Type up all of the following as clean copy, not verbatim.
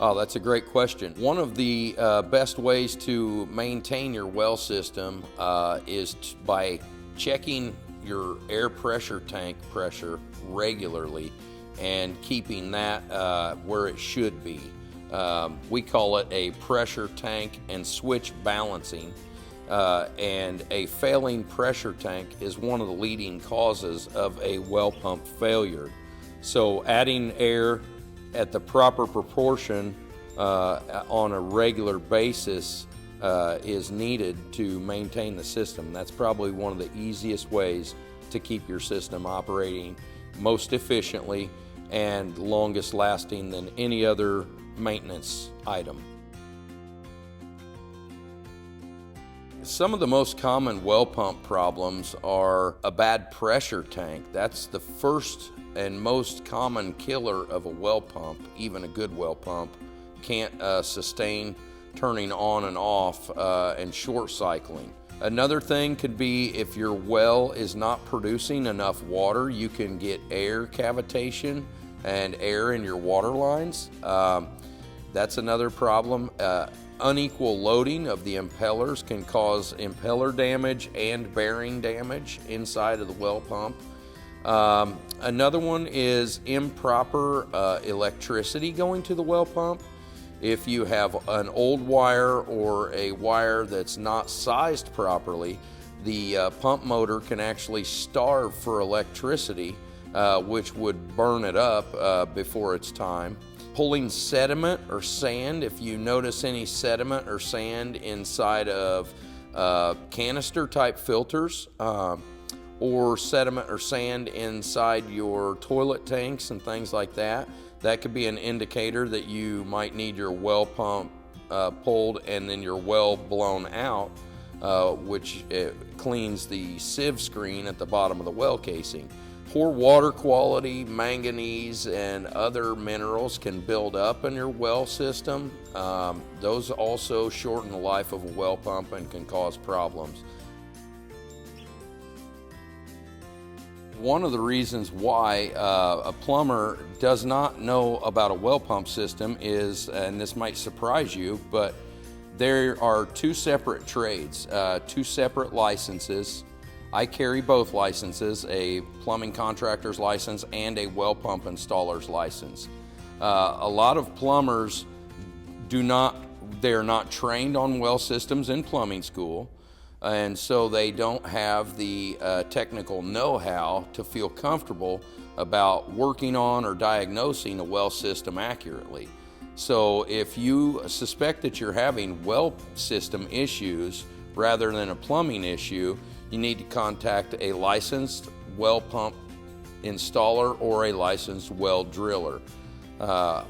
Oh, that's a great question. One of the best ways to maintain your well system is by checking your air pressure tank pressure regularly and keeping that where it should be. We call it a pressure tank and switch balancing. And a failing pressure tank is one of the leading causes of a well pump failure. So adding air at the proper proportion on a regular basis is needed to maintain the system. That's probably one of the easiest ways to keep your system operating most efficiently and longest lasting than any other maintenance item. Some of the most common well pump problems are a bad pressure tank. That's the first and most common killer of a well pump. Even a good well pump can't sustain turning on and off and short cycling. Another thing could be if your well is not producing enough water, you can get air cavitation and air in your water lines. That's another problem. Unequal loading of the impellers can cause impeller damage and bearing damage inside of the well pump. Another one is improper electricity going to the well pump. If you have an old wire or a wire that's not sized properly, the pump motor can actually starve for electricity, which would burn it up before its time. Pulling sediment or sand, if you notice any sediment or sand inside of canister type filters, or sediment or sand inside your toilet tanks and things like that, that could be an indicator that you might need your well pump pulled and then your well blown out, which cleans the sieve screen at the bottom of the well casing. Poor water quality, manganese, and other minerals can build up in your well system. Those also shorten the life of a well pump and can cause problems. One of the reasons why a plumber does not know about a well pump system is, and this might surprise you, but there are two separate trades, two separate licenses. I carry both licenses, a plumbing contractor's license and a well pump installer's license. A lot of plumbers they're not trained on well systems in plumbing school, and so they don't have the technical know-how to feel comfortable about working on or diagnosing a well system accurately. So if you suspect that you're having well system issues rather than a plumbing issue, you need to contact a licensed well pump installer or a licensed well driller. I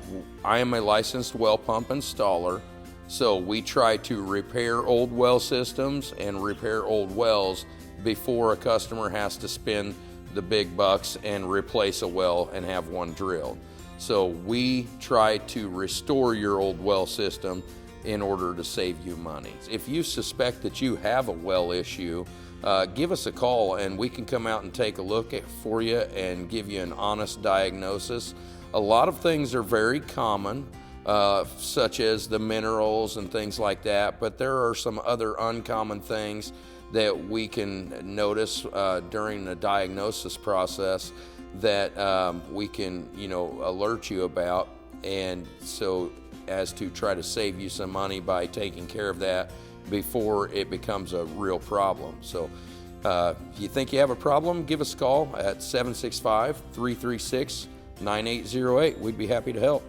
am a licensed well pump installer, so we try to repair old well systems and repair old wells before a customer has to spend the big bucks and replace a well and have one drilled. So we try to restore your old well system in order to save you money. If you suspect that you have a well issue, give us a call and we can come out and take a look for you and give you an honest diagnosis. A lot of things are very common, such as the minerals and things like that, but there are some other uncommon things that we can notice during the diagnosis process that we can, alert you about, and so as to try to save you some money by taking care of that before it becomes a real problem. So if you think you have a problem, give us a call at 765-336-9808. We'd be happy to help.